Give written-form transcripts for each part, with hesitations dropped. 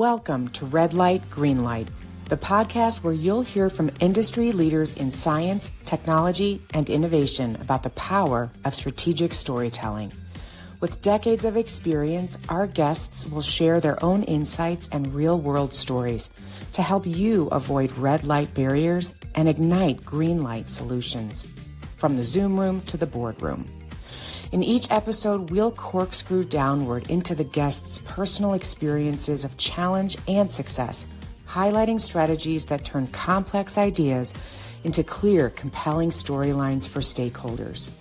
Welcome to Red Light, Green Light, the podcast where you'll hear from industry leaders in science, technology, and innovation about the power of strategic storytelling. With decades of experience, our guests will share their own insights and real-world stories to help you avoid red light barriers and ignite green light solutions, from the Zoom room to the boardroom. In each episode, we'll corkscrew downward into the guests' personal experiences of challenge and success, highlighting strategies that turn complex ideas into clear, compelling storylines for stakeholders.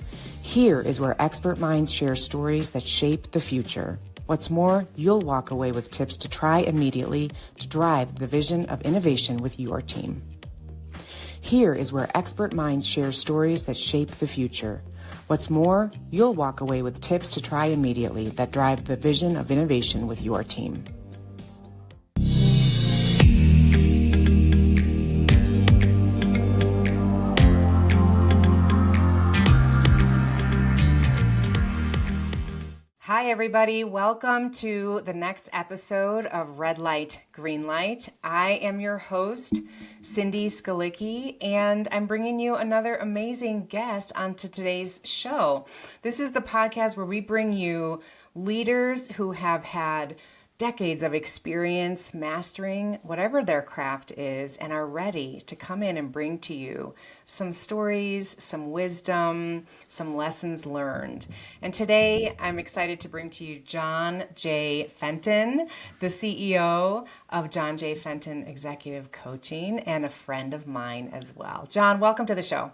Here is where expert minds share stories that shape the future. What's more, you'll walk away with tips to try immediately to drive the vision of innovation with your team. Here is where expert minds share stories that shape the future. What's more, you'll walk away with tips to try immediately that drive the vision of innovation with your team. Hi, everybody. Welcome to the next episode of Red Light, Green Light. I am your host, Cindy Skalicky, and I'm bringing you another amazing guest onto today's show. This is the podcast where we bring you leaders who have had decades of experience mastering whatever their craft is and are ready to come in and bring to you some stories, some wisdom, some lessons learned. And today I'm excited to bring to you John J. Fenton, the CEO of John J. Fenton Executive Coaching and a friend of mine as well. John, welcome to the show.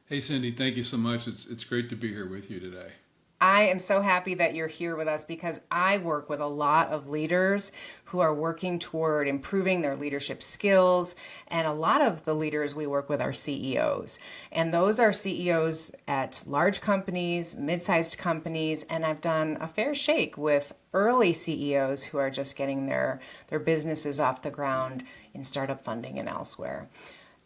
Hey, Cindy, thank you so much. It's great to be here with you today. I am so happy that you're here with us because I work with a lot of leaders who are working toward improving their leadership skills. And a lot of the leaders we work with are CEOs. And those are CEOs at large companies, mid-sized companies. And I've done a fair shake with early CEOs who are just getting their businesses off the ground in startup funding and elsewhere.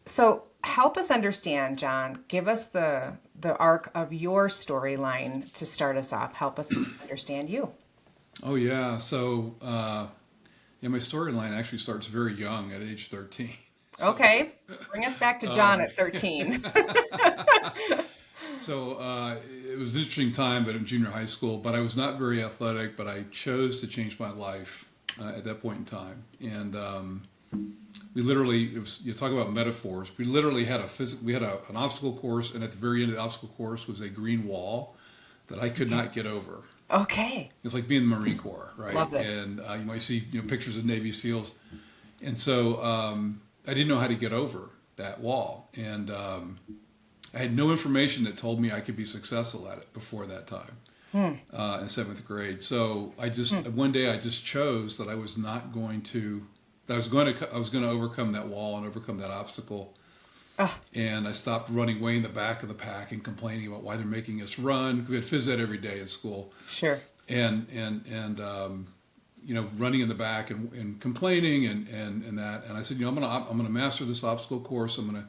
So help us understand, John. Give us the arc of your storyline to start us off. Help us understand you. Oh, yeah. So, my storyline actually starts very young at age 13. So, okay. Bring us back to John at 13. So it was an interesting time, but in junior high school, but I was not very athletic, but I chose to change my life at that point in time. And we literally, you talk about metaphors, we literally had an obstacle course, and at the very end of the obstacle course was a green wall that I could not get over. Okay. It's like being in the Marine Corps, right? Love this. And you might see pictures of Navy SEALs. And so I didn't know how to get over that wall. And I had no information that told me I could be successful at it before that time in seventh grade. So one day I just chose that I was not going to, I was going to overcome that wall and overcome that obstacle. And I stopped running way in the back of the pack and complaining about why they're making us run. We had phys ed every day at school. Sure. And running in the back and complaining and that. And I said, I'm gonna master this obstacle course. I'm gonna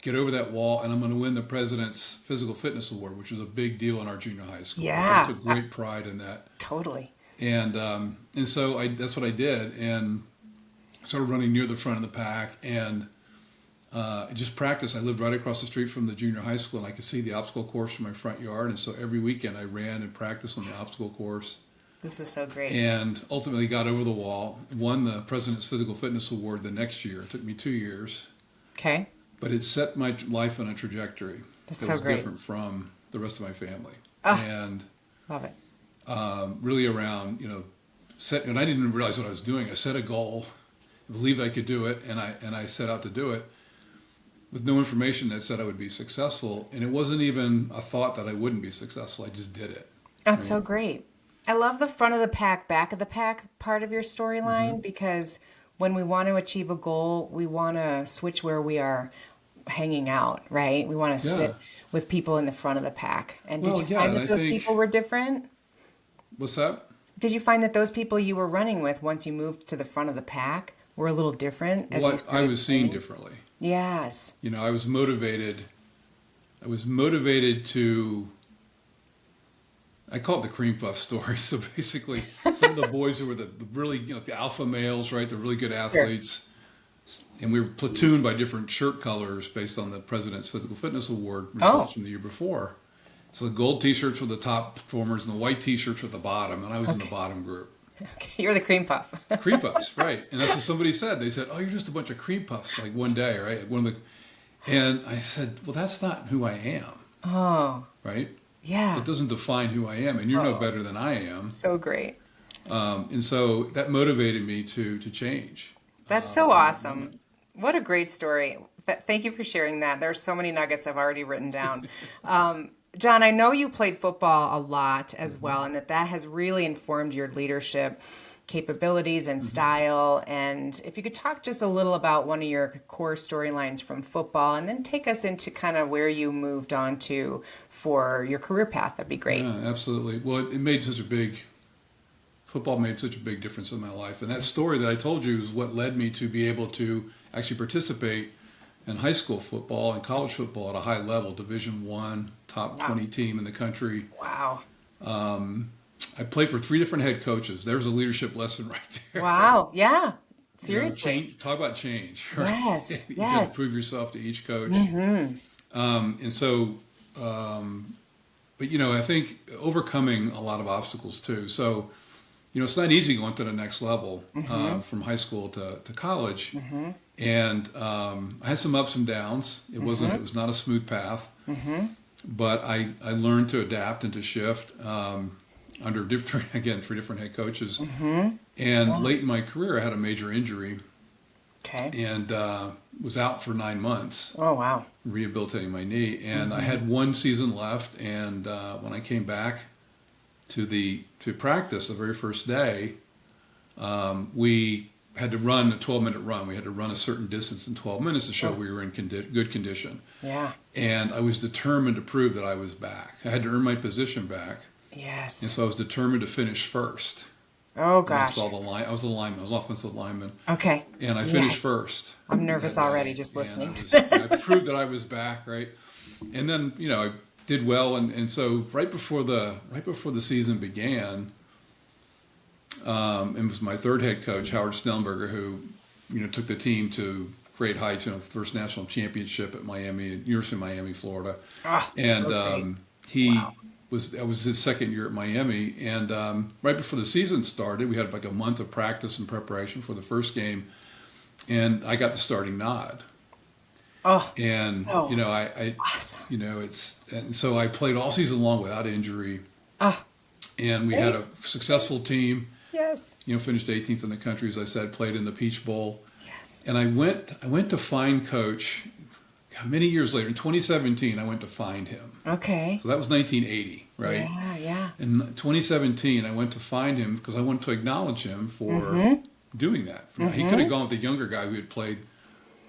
get over that wall, and I'm gonna win the President's Physical Fitness Award, which was a big deal in our junior high school. Yeah. I took great pride in that. Totally. And so that's what I did, and started running near the front of the pack, and just practiced. I lived right across the street from the junior high school, and I could see the obstacle course from my front yard. And so every weekend I ran and practiced on the obstacle course. This is so great. And ultimately got over the wall, won the President's Physical Fitness Award the next year. It took me 2 years. Okay. But it set my life on a trajectory that was great. Different from the rest of my family. And love it. Really around, and I didn't even realize what I was doing. I set a goal, believed I could do it, and I set out to do it with no information that said I would be successful. And it wasn't even a thought that I wouldn't be successful. I just did it. That's so great. I love the front of the pack, back of the pack part of your storyline, because when we want to achieve a goal, we want to switch where we are hanging out, right? We want to sit with people in the front of the pack. And did you find that those people were different? What's that? Did you find that those people you were running with, once you moved to the front of the pack, were a little different? I was seen differently. Yes. I was motivated to I call it the cream puff story. So basically, some of the boys who were the really, the alpha males, right, the really good athletes, and we were platooned by different shirt colors based on the President's Physical Fitness Award results from the year before. So the gold T-shirts were the top performers, and the white T-shirts were the bottom, and I was in the bottom group. Okay, you're the cream puff. Cream puffs, right? And that's what somebody said. They said, "Oh, you're just a bunch of cream puffs." Like one day, right? And I said, "Well, that's not who I am." Oh, right? Yeah. It doesn't define who I am, and you're no better than I am. So great. And so that motivated me to change. That's so awesome. What a great story. Thank you for sharing that. There are so many nuggets I've already written down. John, I know you played football a lot as well, and that has really informed your leadership capabilities and style. And if you could talk just a little about one of your core storylines from football, and then take us into kind of where you moved on to for your career path, that'd be great. Yeah, absolutely. Well, football made such a big difference in my life. And that story that I told you is what led me to be able to actually participate in high school football and college football at a high level, Division I, top 20 team in the country. Wow. I played for 3 different head coaches. There's a leadership lesson right there. Wow. Yeah. Seriously. Talk about change. Right? Yes. You Yes. got to prove yourself to each coach. And so, but I think overcoming a lot of obstacles too. So, it's not easy going to the next level from high school to college. And I had some ups and downs. It was not a smooth path. But I learned to adapt and to shift under 3 different head coaches. And late in my career, I had a major injury. Okay. And was out for 9 months. Oh, wow. Rehabilitating my knee. And I had 1 season left. And when I came back to practice the very first day, we had to run a 12-minute run. We had to run a certain distance in 12 minutes to show we were in good condition. Yeah. And I was determined to prove that I was back. I had to earn my position back. Yes. And so I was determined to finish first. Oh, gosh. I was the lineman. I was offensive lineman. Okay. And I finished first. I'm nervous already just listening. I proved that I was back, right? And then, I did well. And so right before the season began, it was my third head coach, Howard Snellenberger, who, took the team to great heights, first national championship at University of Miami, Florida. And that was his second year at Miami. And right before the season started, we had like a month of practice and preparation for the first game. And I got the starting nod. Oh, and so I awesome. And so I played all season long without injury. And we had a successful team. Yes. Finished 18th in the country, as I said, played in the Peach Bowl. Yes. And I went to find Coach many years later. In 2017, I went to find him. Okay. So that was 1980, right? Yeah. In 2017, I went to find him because I wanted to acknowledge him for doing that. He could have gone with the younger guy who had played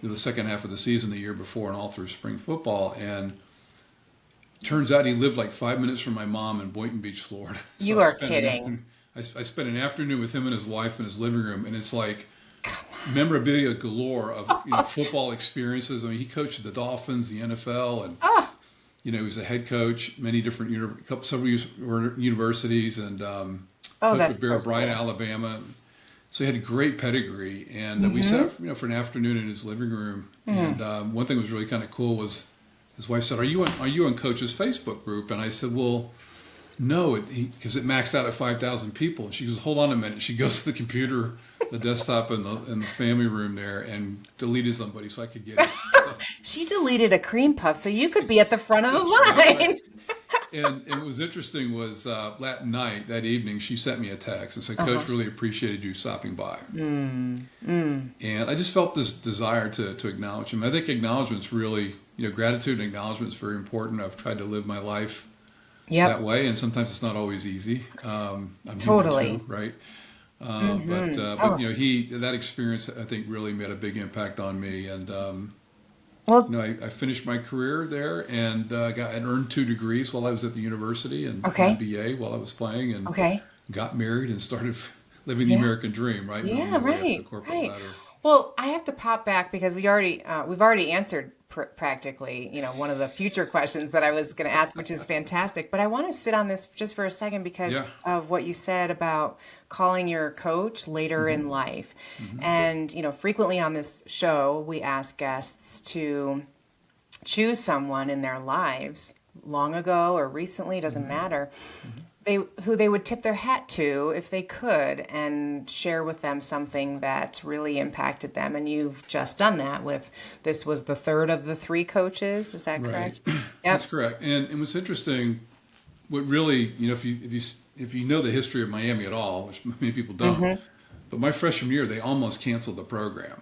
the second half of the season the year before and all through spring football. And turns out he lived like 5 minutes from my mom in Boynton Beach, Florida. So you are kidding. I spent an afternoon with him and his wife in his living room, and it's like memorabilia galore of football experiences. I mean, he coached the Dolphins, the NFL, and he was a head coach, many different several universities, and coached with Bear Bryant, Alabama. So he had a great pedigree, and we sat for an afternoon in his living room. And one thing that was really kind of cool was his wife said, "Are you on Coach's Facebook group?" And I said, "Well, no," because it maxed out at 5,000 people. And she goes, "Hold on a minute." She goes to the computer, the desktop in the family room there, and deleted somebody so I could get it. So, she deleted a cream puff so you could be at the front of the line. Right. And what was interesting was that night, that evening, she sent me a text and said, "Coach, really appreciated you stopping by." And I just felt this desire to acknowledge him. I think acknowledgment's really, gratitude and acknowledgement is very important. I've tried to live my life that way, and sometimes it's not always easy. I'm totally human too, right? But that experience, I think, really made a big impact on me. And I finished my career there and earned 2 degrees while I was at the university, and an MBA while I was playing, and got married and started living the American dream, right? Yeah, right. Well, I have to pop back because we've already answered practically, one of the future questions that I was going to ask, which is fantastic. But I want to sit on this just for a second because of what you said about calling your coach later in life. And, frequently on this show, we ask guests to choose someone in their lives long ago or recently, doesn't matter, who they would tip their hat to if they could and share with them something that really impacted them. And you've just done that this was the third of the 3 coaches. Is that correct? Right. Yep. That's correct. And what's interesting, what really, if you know the history of Miami at all, which many people don't, but my freshman year, they almost canceled the program.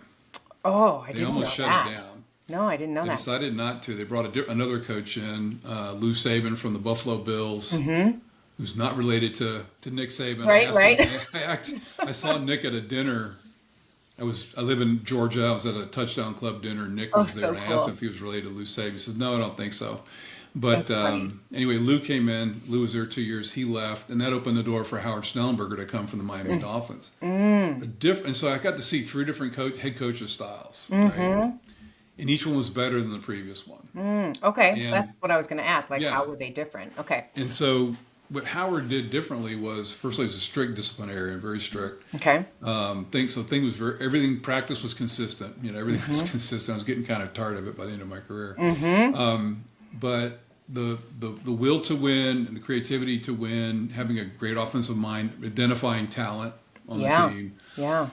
Oh, I didn't know that. They almost shut it down. No, I didn't know that. They decided not to. They brought another coach in, Lou Saban from the Buffalo Bills, who's not related to Nick Saban. Right. I saw Nick at a dinner. I live in Georgia. I was at a Touchdown Club dinner. Nick was there, and I asked him if he was related to Lou Saban. He says, "No, I don't think so." But anyway, Lou came in. Lou was there 2 years. He left, and that opened the door for Howard Schnellenberger to come from the Miami Dolphins. And so I got to see 3 different head coaches' styles. Right? And each one was better than the previous one. Okay, and that's what I was going to ask. How were they different? Okay. And so what Howard did differently was, firstly, he was a strict disciplinarian, very strict. Okay. Everything, practice was consistent. Everything was consistent. I was getting kind of tired of it by the end of my career. But the will to win and the creativity to win, having a great offensive mind, identifying talent on the team. Yeah.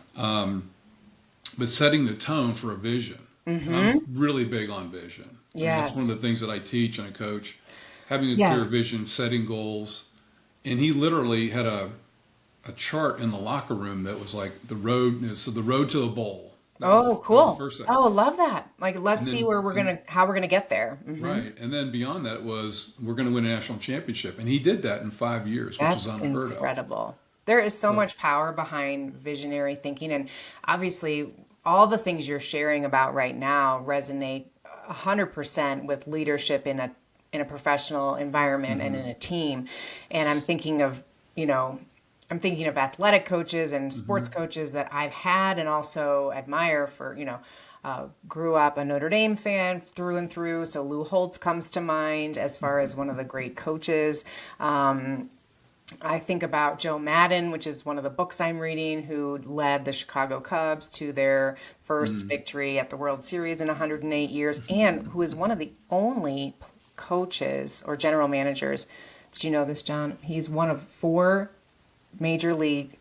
But setting the tone for a vision. I'm really big on vision. Yes. That's one of the things that I teach and I coach. Having a clear vision, setting goals. And he literally had a chart in the locker room that was like the road to the bowl. Cool. Oh, love that. Let's see how we're gonna get there. Right. And then beyond that was, we're going to win a national championship. And he did that in 5 years, which is unheard of. Incredible. There is so much power behind visionary thinking. And obviously, all the things you're sharing about right now resonate 100% with leadership in a professional environment and in a team. And I'm thinking of athletic coaches and sports coaches that I've had and also admire for, grew up a Notre Dame fan through and through. So Lou Holtz comes to mind as far as one of the great coaches. I think about Joe Madden, which is one of the books I'm reading, who led the Chicago Cubs to their first victory at the World Series in 108 years, and who is one of the only coaches or general managers. Did you know this, John? He's one of 4 major league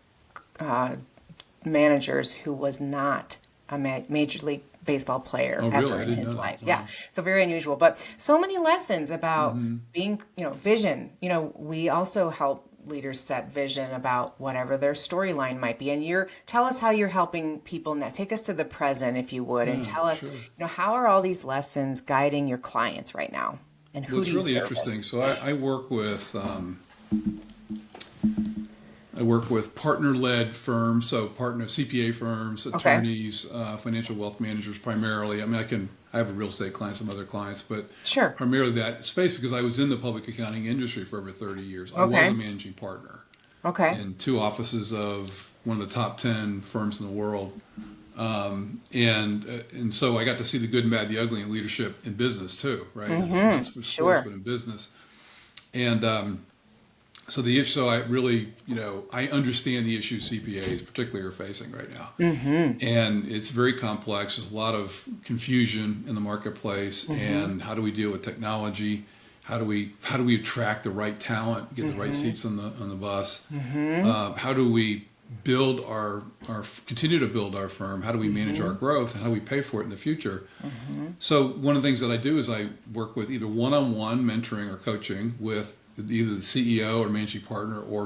managers who was not a major league baseball player ever in his life. Wow. Yeah, so very unusual. But so many lessons about being, vision. We also help leaders set vision about whatever their storyline might be. And tell us how you're helping people now. Take us to the present, if you would, and tell us, how are all these lessons guiding your clients right now? And who do you service? It's really interesting. So I work with partner-led firms, so CPA firms, attorneys, financial wealth managers primarily. I mean, I have a real estate client, some other clients, but primarily that space because I was in the public accounting industry for over 30 years. I was a managing partner in 2 offices of one of the top 10 firms in the world. And so I got to see the good and bad, the ugly in leadership in business too, right? That's sports, but in business. And so the issue, so I really, I understand the issues CPAs particularly are facing right now. And it's very complex. There's a lot of confusion in the marketplace. And how do we deal with technology? How do we attract the right talent, get the right seats on the bus? How do we build continue to build our firm? How do we manage our growth, and how do we pay for it in the future? So one of the things that I do is I work with either one-on-one mentoring or coaching with either the CEO or managing partner or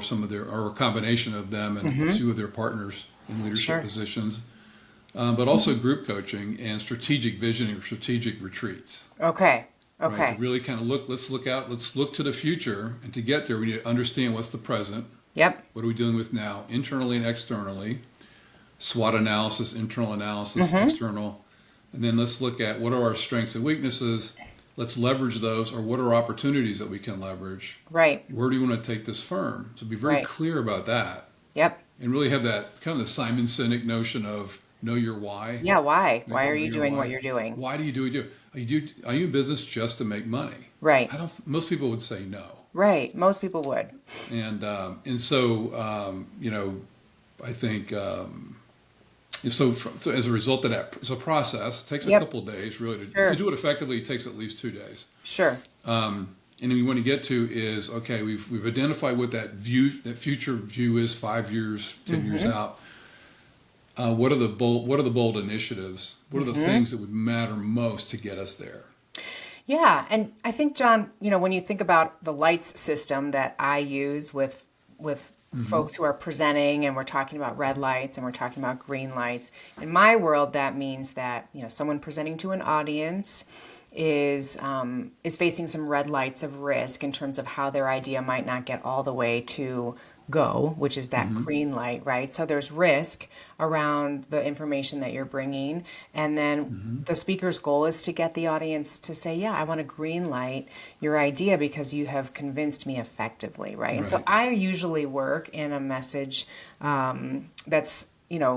a combination of them and 2 of their partners in leadership positions, but also group coaching and strategic visioning or strategic retreats. Okay. Right? To really kind of let's look to the future, and to get there we need to understand what's the present. Yep. What are we dealing with now, internally and externally? SWOT analysis, internal analysis, external. And then let's look at what are our strengths and weaknesses. Let's leverage those, or what are opportunities that we can leverage? Right. Where do you want to take this firm? So be very clear about that. Yep. And really have that kind of the Simon Sinek notion of know your why. Yeah, why? Know Why are you your doing what why. you're doing? Why do you do what you do? Are you in business just to make money? Right. I don't. Most people would say no. Right. Most people would. And so I think so as a result of that, it's a process. It takes a Yep. couple of days really Sure. to do it effectively. It takes at least 2 days. Sure. And then we want to get to is, okay, we've identified what that future view is 5 years, 10 years out. What are the bold initiatives? What are the things that would matter most to get us there? Yeah, and I think, John, when you think about the lights system that I use with folks who are presenting, and we're talking about red lights and we're talking about green lights, in my world that means that someone presenting to an audience is facing some red lights of risk in terms of how their idea might not get all the way to go, which is that green light, right? So there's risk around the information that you're bringing. And then the speaker's goal is to get the audience to say, yeah, I want to green light your idea because you have convinced me effectively, right? And so I usually work in a message that's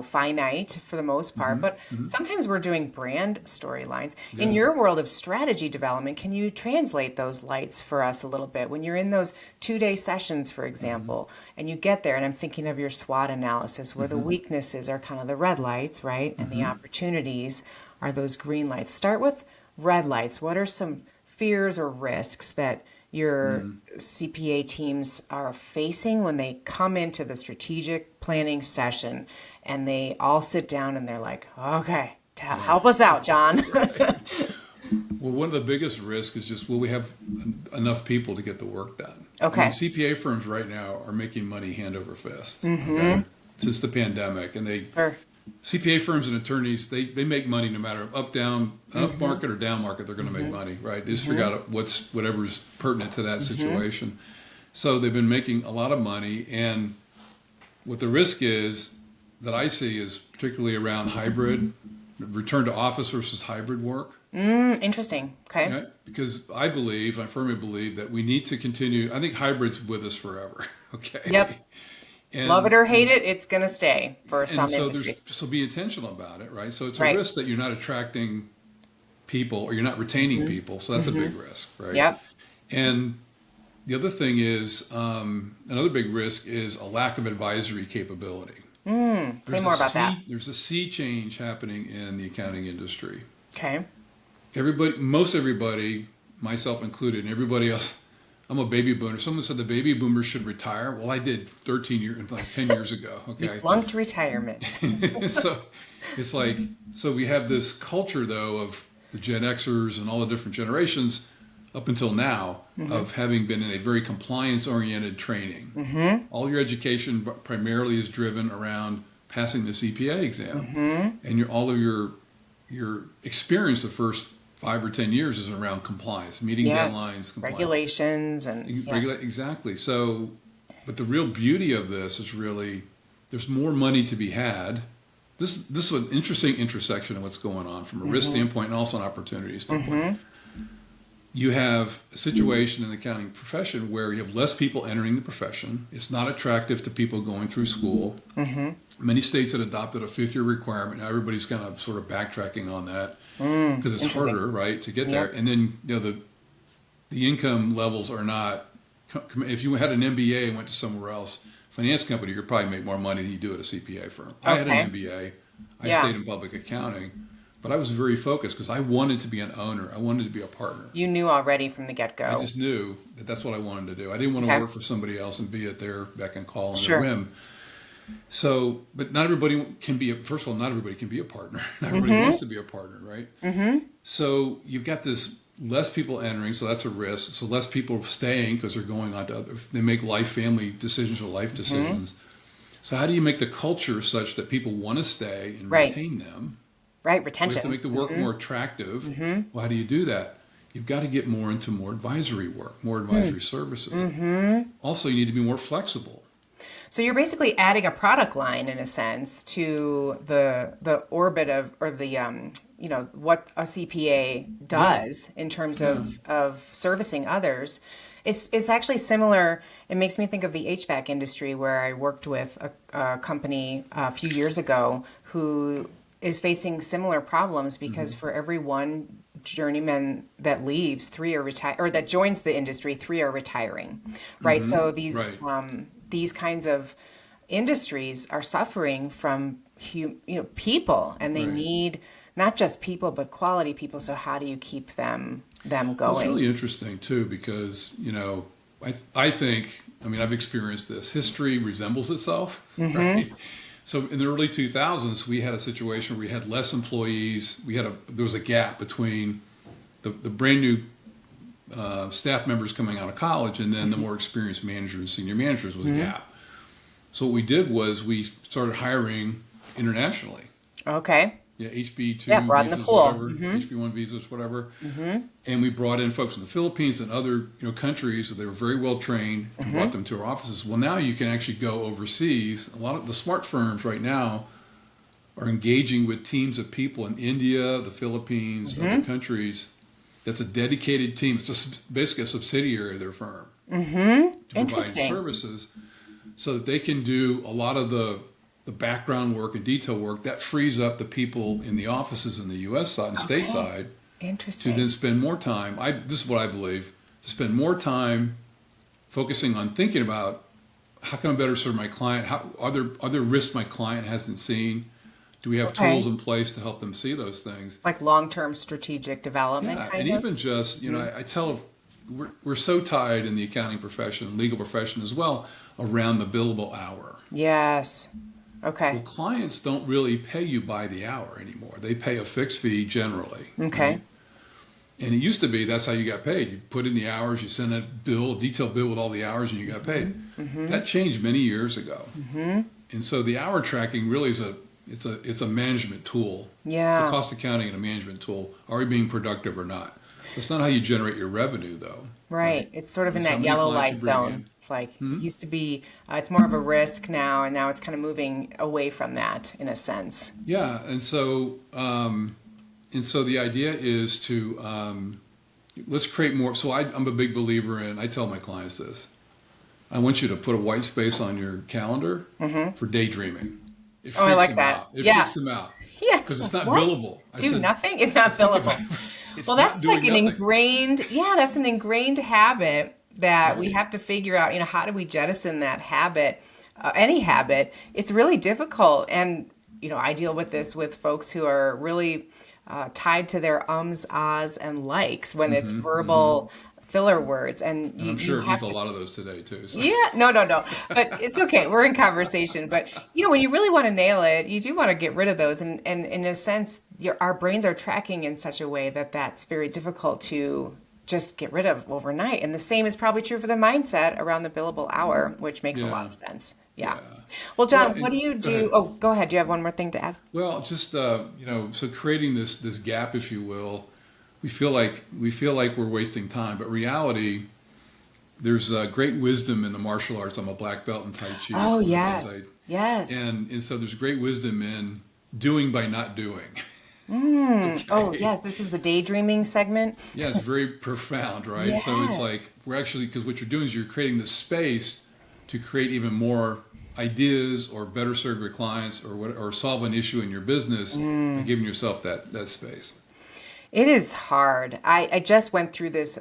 finite for the most part, but sometimes we're doing brand storylines. Yeah. In your world of strategy development, can you translate those lights for us a little bit? When you're in those 2-day sessions, for example, and you get there, and I'm thinking of your SWOT analysis where the weaknesses are kind of the red lights, right? And the opportunities are those green lights. Start with red lights. What are some fears or risks that your CPA teams are facing when they come into the strategic planning session and they all sit down and they're like, okay, help us out, John. Well, one of the biggest risks is just, will we have enough people to get the work done? Okay. CPA firms right now are making money hand over fist. Okay? Since the pandemic, and Sure. CPA firms and attorneys, they make money no matter up market or down market. They're going to make money, right? They just figure out whatever's pertinent to that situation. So they've been making a lot of money, and what the risk is that I see is particularly around hybrid, return to office versus hybrid work. Interesting. Okay. Right? Because I firmly believe that we need to continue. I think hybrid's with us forever. Okay. Yep. And, Love it or hate it, it's going to stay for some so industries. So be intentional about it, right? So it's a Right. risk that you're not attracting people or you're not retaining people. So that's a big risk, right? Yep. And the other thing is, another big risk is a lack of advisory capability. Say more about that. There's a sea change happening in the accounting industry. Okay. Most everybody, myself included, and everybody else, I'm a baby boomer. Someone said the baby boomers should retire. Well, I did 10 years ago. Okay. You flunked retirement. So it's like, so we have this culture though of the Gen Xers and all the different generations up until now of having been in a very compliance-oriented training. All your education primarily is driven around passing the CPA exam, and all of your experience the first 5 or 10 years is around compliance, meeting deadlines, compliance. Regulations, and Exactly. So, but the real beauty of this is really there's more money to be had. This is an interesting intersection of what's going on from a risk standpoint and also an opportunity standpoint. You have a situation in the accounting profession where you have less people entering the profession. It's not attractive to people going through school. Many states have adopted a 5th-year requirement. Now everybody's kind of sort of backtracking on that because it's harder, right, to get there. And then the income levels are not. If you had an MBA and went to somewhere else, finance company, you'd probably make more money than you do at a CPA firm. I had an MBA. I stayed in public accounting. But I was very focused because I wanted to be an owner. I wanted to be a partner. you knew already from the get-go. I just knew that that's what I wanted to do. I didn't want to work for somebody else and be at their beck and call and their whim. So, but not everybody can be, first of all, not everybody can be a partner. Not everybody wants to be a partner, right? So you've got this less people entering, so that's a risk. So less people staying because they're going on to they make family decisions or life decisions. So how do you make the culture such that people want to stay and retain them? Right, retention. We have to make the work more attractive. Well, how do you do that? You've got to get more into more advisory work, more advisory services. Also, you need to be more flexible. So you're basically adding a product line, in a sense, to the orbit of, or the what a CPA does in terms of servicing others. It's actually similar. It makes me think of the HVAC industry, where I worked with a company a few years ago who is facing similar problems because for every one journeyman that leaves, 3 are or that joins the industry, 3 are retiring, right? So these kinds of industries are suffering from people, and they need not just people but quality people. So how do you keep them going? Well, it's really interesting too, because I think, I've experienced this. History resembles itself, right? So in the early 2000s, we had a situation where we had less employees. There was a gap between the brand new staff members coming out of college and then the more experienced managers and senior managers was a gap. So what we did was we started hiring internationally. Okay. Yeah, HB2 broaden visas, the pool. whatever, HB1 visas, whatever. And we brought in folks from the Philippines and other countries that they were very well trained and brought them to our offices. Well, now you can actually go overseas. A lot of the smart firms right now are engaging with teams of people in India, the Philippines, other countries. That's a dedicated team. It's just basically a subsidiary of their firm to provide services so that they can do a lot of the background work and detail work that frees up the people in the offices in the U.S. side and state side to then spend more time. This is what I believe, to spend more time focusing on thinking about how can I better serve my client? Are there risks my client hasn't seen? Do we have tools in place to help them see those things? Like long-term strategic development even just, I tell we're so tied in the accounting profession, legal profession as well, around the billable hour. Yes. Okay. Well, clients don't really pay you by the hour anymore. They pay a fixed fee generally. Okay. Right? And it used to be that's how you got paid. You put in the hours, you send a detailed bill with all the hours, and you got paid. That changed many years ago. And so the hour tracking really is it's a management tool. Yeah. It's a cost accounting and a management tool. Are you being productive or not? That's not how you generate your revenue, though. Right. It's sort of in that yellow light zone. It's like used to be, it's more of a risk now, and now it's kind of moving away from that in a sense. Yeah, and so the idea is to let's create more. So I'm a big believer in. I tell my clients this. I want you to put a white space on your calendar for daydreaming. It freaks I like them that. out. It freaks them out. Yes. Because it's not billable. Nothing? It's not billable. Well, that's like an ingrained habit that we have to figure out, how do we jettison that habit, any habit? It's really difficult. And, I deal with this with folks who are really tied to their ums, ahs, and likes when it's verbal filler words. And I'm sure there's a lot of those today too. So. Yeah, no. But it's okay. We're in conversation. But, when you really want to nail it, you do want to get rid of those. And in a sense, our brains are tracking in such a way that that's very difficult to just get rid of overnight. And the same is probably true for the mindset around the billable hour, which makes a lot of sense. Yeah. Well, John, what do you do? Go ahead. Do you have one more thing to add? Well, just, so creating this gap, if you will, we feel like we're wasting time, but reality, there's great wisdom in the martial arts. I'm a black belt in Tai Chi. Oh, yes. Yes. And so there's great wisdom in doing by not doing. Okay. Oh, yes. This is the daydreaming segment. Yeah, it's very profound, right? Yes. So it's like because what you're doing is you're creating the space to create even more ideas or better serve your clients or solve an issue in your business by giving yourself that space. It is hard. I just went through this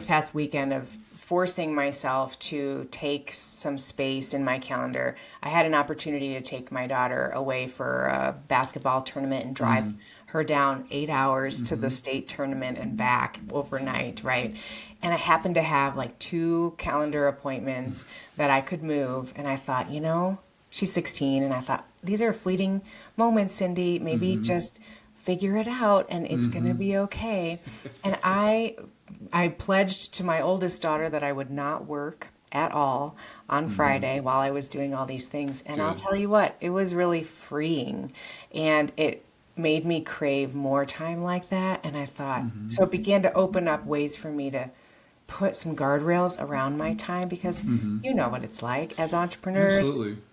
past weekend of forcing myself to take some space in my calendar. I had an opportunity to take my daughter away for a basketball tournament and drive her down 8 hours to the state tournament and back overnight, right? And I happened to have like 2 calendar appointments that I could move. And I thought, she's 16. And I thought, these are fleeting moments, Cindy. Maybe just figure it out and it's going to be okay. And I pledged to my oldest daughter that I would not work at all on Friday while I was doing all these things. And I'll tell you what, it was really freeing. And it made me crave more time like that. And I thought, so it began to open up ways for me to put some guardrails around my time because you know what it's like as entrepreneurs,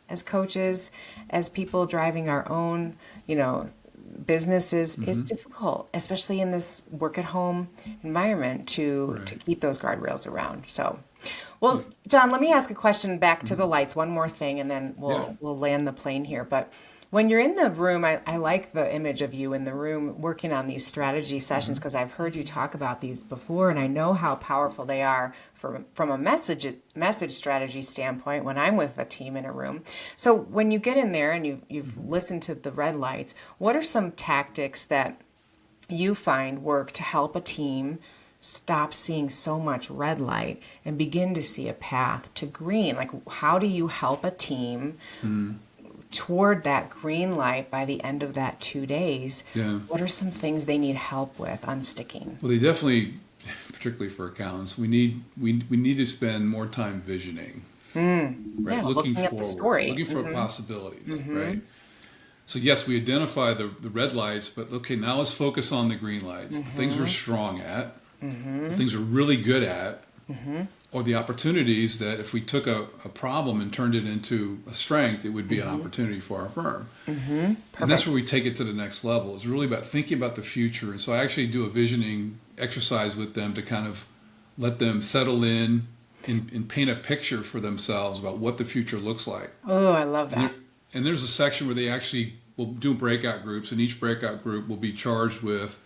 as coaches, as people driving our own, businesses. It's difficult, especially in this work at home environment to keep those guardrails around. So, well, John, let me ask a question back to the lights. One more thing, and then we'll land the plane here. But When you're in the room, I like the image of you in the room working on these strategy sessions because I've heard you talk about these before, and I know how powerful they are from a message strategy standpoint when I'm with a team in a room. So when you get in there and you've listened to the red lights, what are some tactics that you find work to help a team stop seeing so much red light and begin to see a path to green? Like, how do you help a team toward that green light by the end of that 2 days? Yeah. What are some things they need help with unsticking? Well, they definitely, particularly for accountants, we need to spend more time visioning, right? Yeah, looking at the forward, story. looking for possibilities, right? So yes, we identify the red lights, but okay, now let's focus on the green lights, the things we're strong at, the things we're really good at, or the opportunities that if we took a problem and turned it into a strength, it would be an opportunity for our firm. And that's where we take it to the next level. It's really about thinking about the future. And so I actually do a visioning exercise with them to kind of let them settle in and paint a picture for themselves about what the future looks like. Oh, I love that. And there's a section where they actually will do breakout groups, and each breakout group will be charged with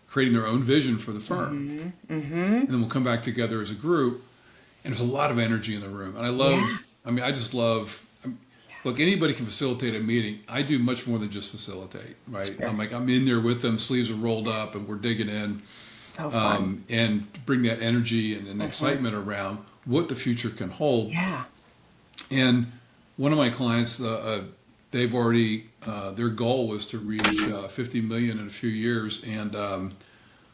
creating their own vision for the firm. And then we'll come back together as a group. And there's a lot of energy in the room. And I just love, look, anybody can facilitate a meeting. I do much more than just facilitate, right? Sure. I'm in there with them, sleeves are rolled up, and we're digging in. So fun. And bring that energy and excitement around what the future can hold. Yeah. And one of my clients, they've already, their goal was to reach 50 million in a few years. And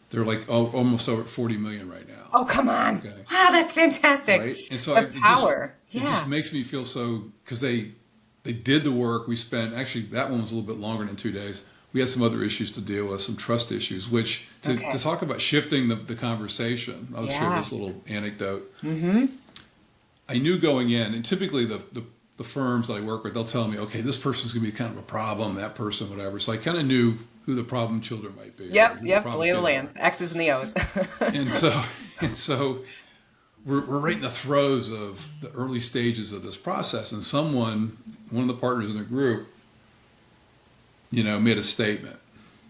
they're like almost over 40 million right now. Oh, come on. Okay. Wow, that's fantastic. Right? And so the power. It just makes me feel so, because they did the work. We spent, actually, that one was a little bit longer than 2 days. We had some other issues to deal with, some trust issues, which to talk about shifting the conversation, I'll share this little anecdote. I knew going in, and typically the firms that I work with, they'll tell me, okay, this person's going to be kind of a problem, that person, whatever. So I kind of knew who the problem children might be. Yep, the lay of the land, X's and the O's. and so we're right in the throes of the early stages of this process, and one of the partners in the group, made a statement.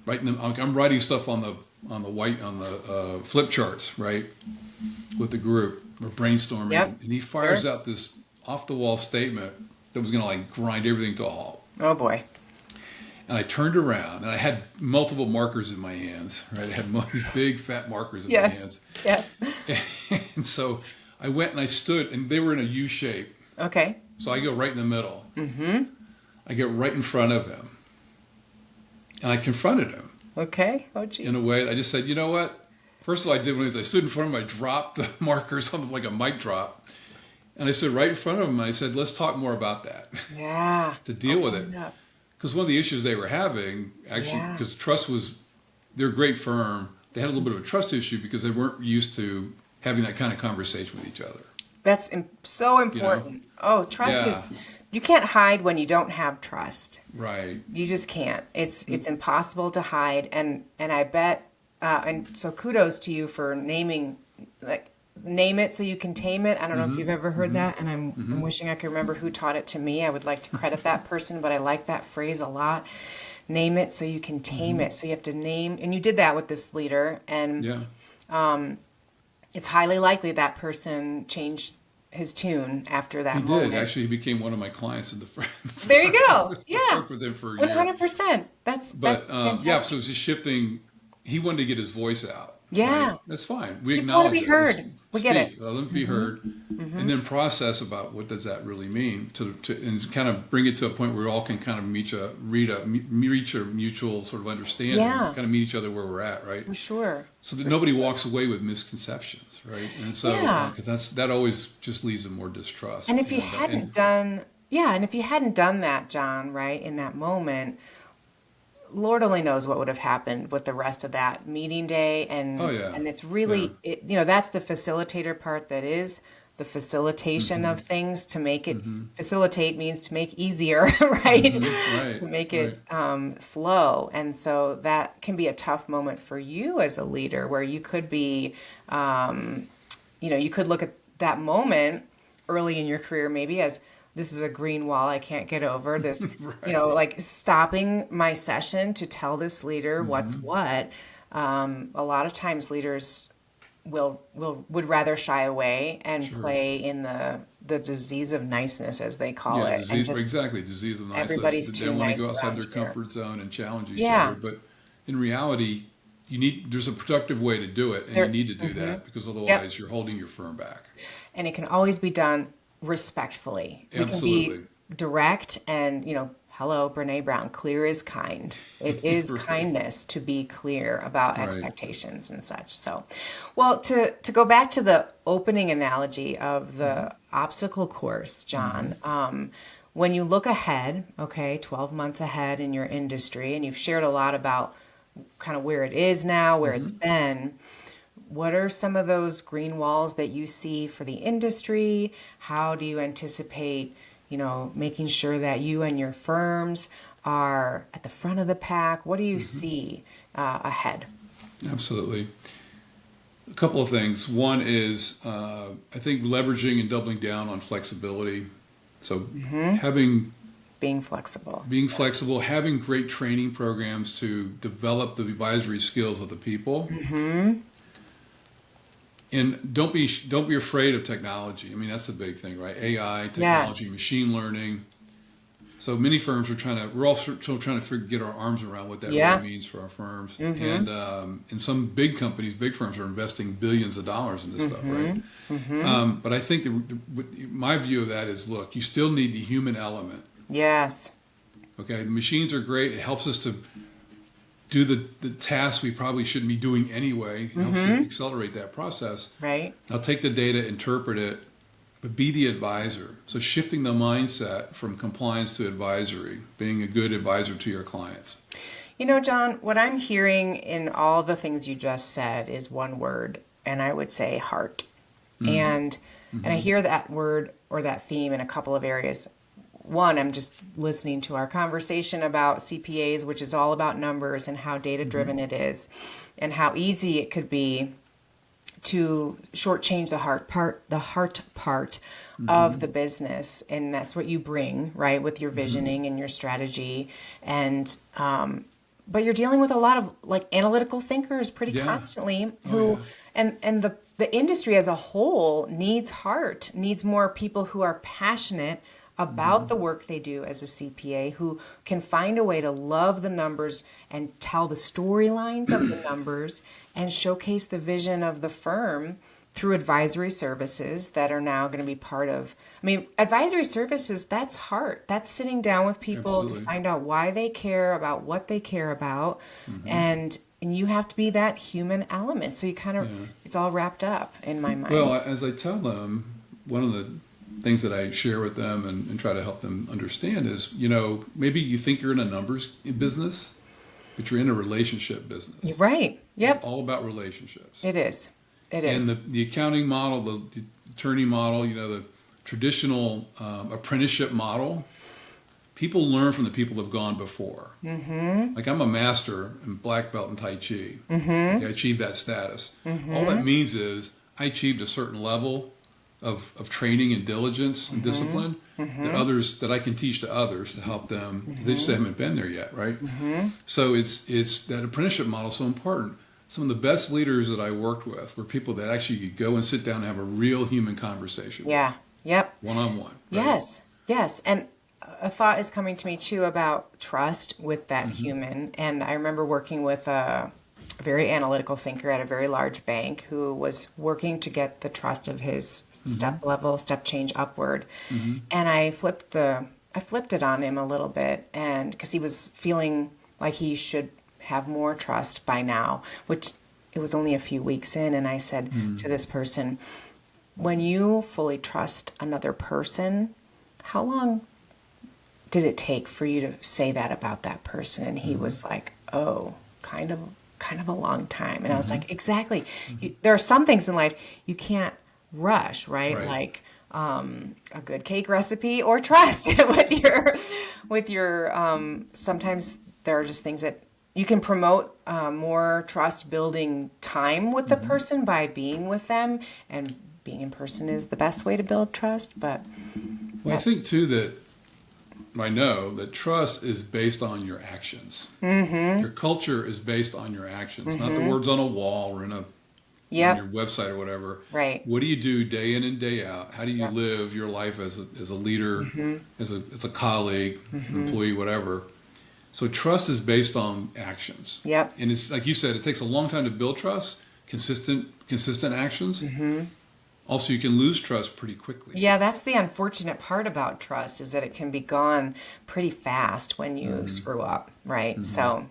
Right, I'm writing stuff on the flip charts, right, with the group. We're brainstorming, and he fires out this off the wall statement that was going to like grind everything to a halt. Oh boy. And I turned around, and I had multiple markers in my hands, right? I had these big, fat markers in my hands. Yes. And so I went and I stood, and they were in a U shape. Okay. So I go right in the middle. I get right in front of him. And I confronted him. Okay. Oh, geez. In a way, I just said, you know what? First of all, I did one of these. I stood in front of him. I dropped the markers on like a mic drop. And I stood right in front of him, and I said, let's talk more about that. Yeah. To deal with it. Because one of the issues they were having, actually, because trust was, they're a great firm, they had a little bit of a trust issue because they weren't used to having that kind of conversation with each other. That's so important. Oh, trust is, you can't hide when you don't have trust. Right. You just can't. It's impossible to hide. And I bet, and so kudos to you for naming, like, name it so you can tame it. I don't know if you've ever heard that, and I'm wishing I could remember who taught it to me. I would like to credit that person, but I like that phrase a lot. Name it so you can tame it. So you have to name, and you did that with this leader, and it's highly likely that person changed his tune after that moment. He did. Actually, he became one of my clients in the firm. There you go. Yeah. I worked with him for a year. 100%. That's fantastic. Yeah, so it was just shifting. He wanted to get his voice out. Yeah. Right? That's fine. We People acknowledge want to be it. heard. We get it. Let them be heard, and then process about what does that really mean and kind of bring it to a point where we all can kind of reach a mutual sort of understanding, kind of meet each other where we're at, right? For sure. So that nobody walks away with misconceptions, right? And so that always just leads to more distrust. And if you hadn't done that, John, right, in that moment, Lord only knows what would have happened with the rest of that meeting day. And and it's really, that's the facilitator part that is the facilitation of things to make it, facilitate means to make easier, right? Right. To make it flow. And so that can be a tough moment for you as a leader where you could be, you could look at that moment early in your career maybe as this is a green wall I can't get over. This, Right. like stopping my session to tell this leader what's what. A lot of times leaders would rather shy away and Sure. play in the disease of niceness, as they call Yeah, it, and disease, just exactly, disease of niceness. everybody's They too want to nice go outside around their here. comfort zone and challenge each Yeah. other. But in reality, there's a productive way to do it, and you need to do that, because otherwise you're holding your firm back. And it can always be done respectfully. We can be Absolutely. direct and, hello, Brene Brown, clear is kind. It is Right. kindness to be clear about Right. expectations and such. So, well, to go back to the opening analogy of the obstacle course, John, when you look ahead, okay, 12 months ahead in your industry, and you've shared a lot about kind of where it is now, where it's been, what are some of those green walls that you see for the industry? How do you anticipate, making sure that you and your firms are at the front of the pack? What do you see ahead? Absolutely. A couple of things. One is, I think, leveraging and doubling down on flexibility. So Being flexible. being flexible, having great training programs to develop the advisory skills of the people. And don't be afraid of technology. I mean, that's the big thing, right? AI, technology, Yes. machine learning. So many firms we're all still trying to get our arms around what that Yeah. really means for our firms. And some big companies, big firms are investing billions of dollars in this stuff, right? But I think my view of that is, look, you still need the human element. Yes. Okay, the machines are great. It helps us to do the tasks we probably shouldn't be doing anyway. It helps to accelerate that process. Right. Now take the data, interpret it, but be the advisor. So shifting the mindset from compliance to advisory, being a good advisor to your clients. John, what I'm hearing in all the things you just said is one word, and I would say heart. And I hear that word or that theme in a couple of areas. One, I'm just listening to our conversation about CPAs, which is all about numbers and how data-driven it is, and how easy it could be to shortchange the heart part of the business. And that's what you bring, right, with your visioning and your strategy. And but you're dealing with a lot of analytical thinkers pretty constantly who and the industry as a whole needs more people who are passionate about the work they do as a CPA, who can find a way to love the numbers and tell the storylines of the numbers and showcase the vision of the firm through advisory services that are now going to be part of. Advisory services, that's heart. That's sitting down with people Absolutely. to find out why they care about what they care about. And you have to be that human element. So you kind of, it's all wrapped up in my mind. Well, as I tell them, one of the things that I share with them and try to help them understand is, maybe you think you're in a numbers business, but you're in a relationship business. You're right. Yep. It's all about relationships. It is. It And is. the accounting model, the attorney model, the traditional apprenticeship model, people learn from the people that have gone before. Like I'm a master in black belt in Tai Chi. I achieved that status. All that means is I achieved a certain level of training and diligence and discipline that I can teach to others to help them. They just haven't been there yet, right? So it's that apprenticeship model is so important. Some of the best leaders that I worked with were people that actually could go and sit down and have a real human conversation. Yeah. Yep. One-on-one. Right? Yes. Yes. And a thought is coming to me too about trust with that human. And I remember working with a very analytical thinker at a very large bank who was working to get the trust of his step change upward. And I flipped it on him a little bit, and because he was feeling like he should have more trust by now, which it was only a few weeks in. And I said to this person, when you fully trust another person, how long did it take for you to say that about that person? And he was like, oh, kind of a long time. And I was like, exactly. There are some things in life you can't rush, right? Like a good cake recipe or trust with your sometimes there are just things that you can promote more trust building time with the person by being with them, and being in person is the best way to build trust. But Well, I think too that I know that trust is based on your actions. Your culture is based on your actions, not the words on a wall or on your website or whatever. Right. What do you do day in and day out? How do you live your life as a leader, as a colleague, an employee, whatever? So trust is based on actions. Yep. And it's like you said, it takes a long time to build trust, consistent actions. Also, you can lose trust pretty quickly. Yeah, that's the unfortunate part about trust, is that it can be gone pretty fast when you screw up, right? So,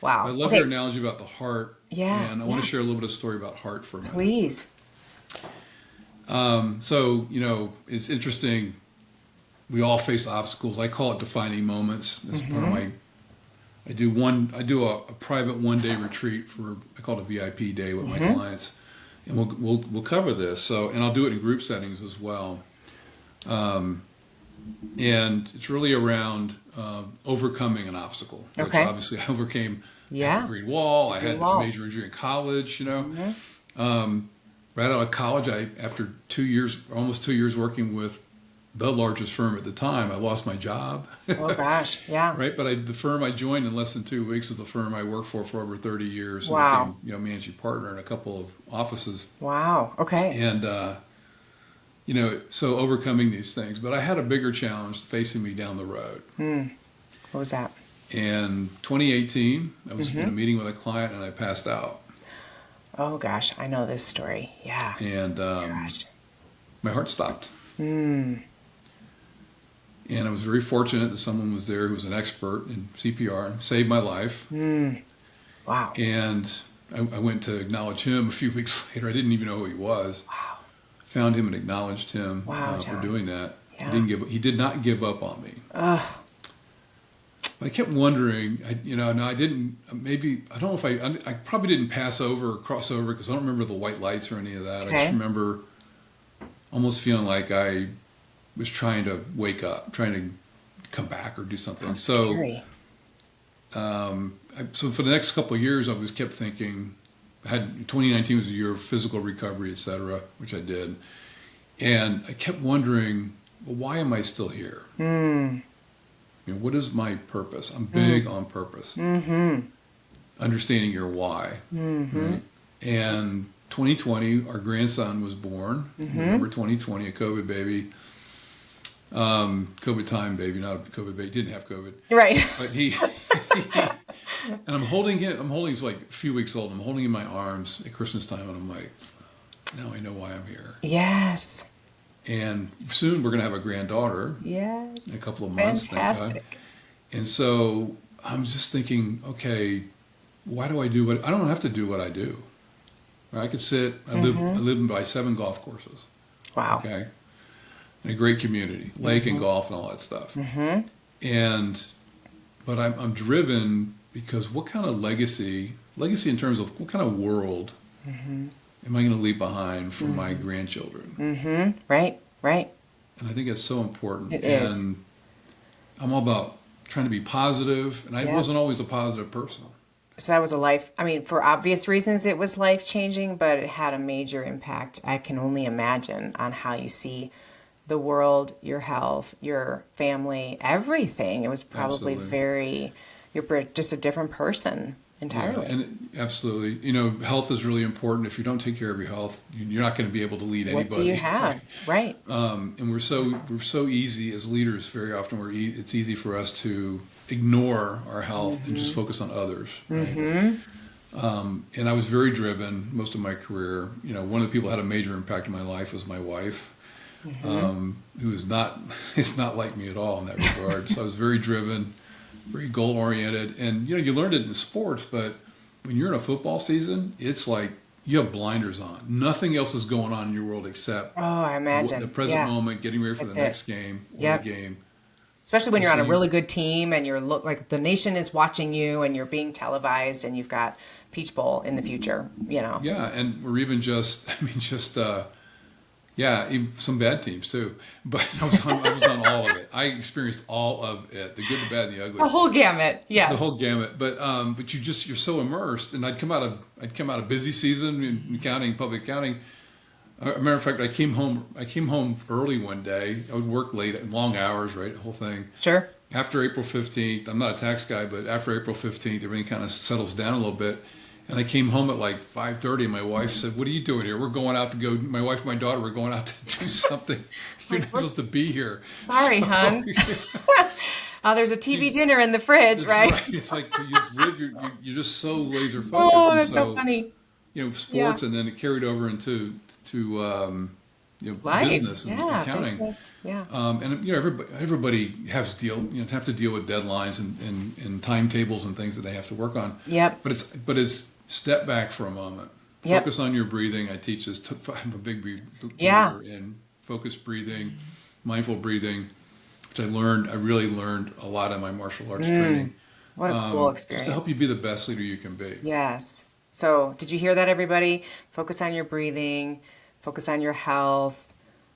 wow. I love your analogy about the heart. Yeah. And I want to share a little bit of story about heart for a minute. Please. So, it's interesting. We all face obstacles. I call it defining moments. It's part of my. I do a private one-day retreat I call it a VIP day with my clients, and we'll cover this. So, and I'll do it in group settings as well. And it's really around overcoming an obstacle, which obviously I overcame. I had a green wall. I had a major injury in college. Right out of college, after almost 2 years working with the largest firm at the time, I lost my job. Oh gosh, yeah. Right, but the firm I joined in less than 2 weeks is the firm I worked for over 30 years. Wow. And became, managing partner in a couple of offices. Wow. Okay. And so overcoming these things, but I had a bigger challenge facing me down the road. What was that? In 2018, I was in a meeting with a client and I passed out. Oh gosh, I know this story. Yeah. And my heart stopped. And I was very fortunate that someone was there who was an expert in CPR and saved my life. Wow. And I went to acknowledge him a few weeks later. I didn't even know who he was. Wow. Found him and acknowledged him for doing that. Yeah. He did not give up on me. I kept wondering, I don't know if I probably didn't pass over or cross over because I don't remember the white lights or any of that. Okay. I just remember almost feeling like I was trying to wake up, trying to come back or do something. How so, scary. So for the next couple of years, I was kept thinking. 2019 was a year of physical recovery, et cetera, which I did, and I kept wondering, well, why am I still here? What is my purpose? I'm big on purpose. Understanding your why. Right? And 2020, our grandson was born. November 2020, a COVID baby. COVID time baby, not a COVID baby. Didn't have COVID. Right. But and I'm holding he's like a few weeks old. I'm holding him in my arms at Christmas time, and I'm like, now I know why I'm here. Yes. And soon we're going to have a granddaughter. Yes. In a couple of months. Fantastic. Thank God. And so I'm just thinking, okay, why do I do what I don't have to do what I do? I could sit. I live by 7 golf courses. Wow. Okay. In a great community, lake and golf and all that stuff. But I'm driven because what kind of legacy in terms of what kind of world am I going to leave behind for my grandchildren? Right. And I think it's so important. It is. And I'm all about trying to be positive, and I wasn't always a positive person. So that was for obvious reasons, it was life-changing, but it had a major impact, I can only imagine, on how you see the world, your health, your family, everything. It was probably you're just a different person entirely. Yeah, and absolutely. Health is really important. If you don't take care of your health, you're not going to be able to lead anybody. What do you have? Right. And we're so easy as leaders. Very often, it's easy for us to ignore our health and just focus on others. Right? And I was very driven most of my career. One of the people who had a major impact in my life was my wife. Who is not like me at all in that regard. So I was very driven, very goal oriented, and you learned it in sports. But when you're in a football season, it's like you have blinders on. Nothing else is going on in your world except I imagine the present moment, getting ready for the next game or the game. Especially when you're on a really good team and like the nation is watching you and you're being televised and you've got Peach Bowl in the future. Yeah, and we're even even some bad teams too, but I was on all of it. I experienced all of it, the good, the bad, and the ugly. The whole gamut, yes. The whole gamut. But you're so immersed. And I'd come out of busy season in public accounting. a matter of fact, I came home early one day. I would work late, long hours, right? The whole thing. Sure. After April 15th, I'm not a tax guy, but after April 15th, everything kind of settles down a little bit. And I came home at like 5:30, and my wife said, "What are you doing here? We're going out to go." My wife and my daughter were going out to do something. You're not supposed to be here. Sorry, hon. There's a TV dinner in the fridge, right? It's like you just live. You're just so laser focused. Oh, that's so funny. Sports, and then it carried over into Life. business and accounting. Business. Yeah. And everybody have to deal with deadlines and timetables and things that they have to work on. Yep. But it's step back for a moment. Yep. Focus on your breathing. I teach this. I'm a big believer in focused breathing, mindful breathing, which I really learned a lot in my martial arts training. What a cool experience. Just to help you be the best leader you can be. Yes. So did you hear that, everybody? Focus on your breathing, focus on your health,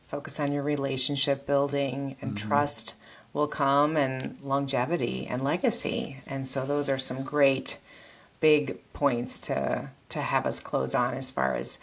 focus on your relationship building, and trust will come, and longevity and legacy. And so those are some great big points to have us close on, as far as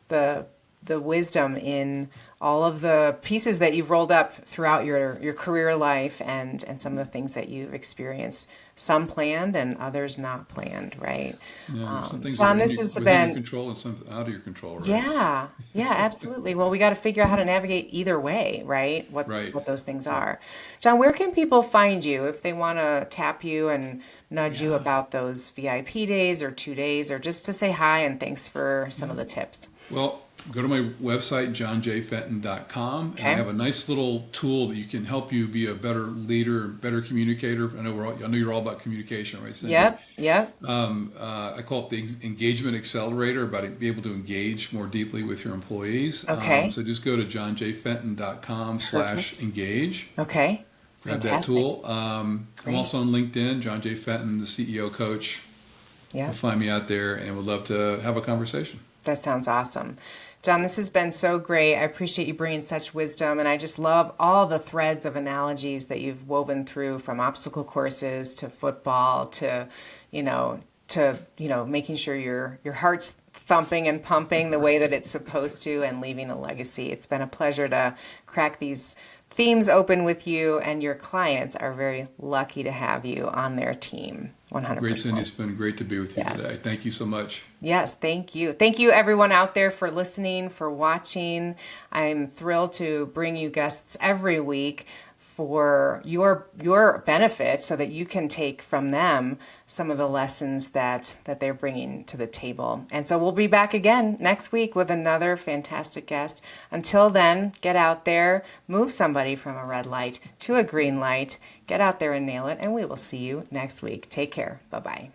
the wisdom in all of the pieces that you've rolled up throughout your career life, and some of the things that you've experienced, some planned and others not planned, right? Yeah, some things John, are this has within been your control and some out of your control, right? Yeah, absolutely. Well, we got to figure out how to navigate either way, right? What those things are. John, where can people find you if they want to tap you and nudge you about those VIP days or 2 days, or just to say hi and thanks for some of the tips? Well, go to my website, johnjfenton.com, and I have a nice little tool that can help you be a better leader, better communicator. I know you're all about communication, right, Cindy? Yep. I call it the engagement accelerator, about being able to engage more deeply with your employees. Okay. So just go to johnjfenton.com/engage. Okay. Grab that tool. I'm also on LinkedIn, John J. Fenton, the CEO coach. Yeah. You'll find me out there, and would love to have a conversation. That sounds awesome. John, this has been so great. I appreciate you bringing such wisdom, and I just love all the threads of analogies that you've woven through, from obstacle courses to football to making sure your heart's thumping and pumping the way that it's supposed to, and leaving a legacy. It's been a pleasure to crack these themes open with you, and your clients are very lucky to have you on their team. 100%. Great, Cindy. It's been great to be with you today. Thank you so much. Yes, thank you. Thank you, everyone out there, for listening, for watching. I'm thrilled to bring you guests every week for your benefit, so that you can take from them some of the lessons that they're bringing to the table. And so we'll be back again next week with another fantastic guest. Until then, get out there, move somebody from a red light to a green light, get out there and nail it, and we will see you next week. Take care. Bye-bye.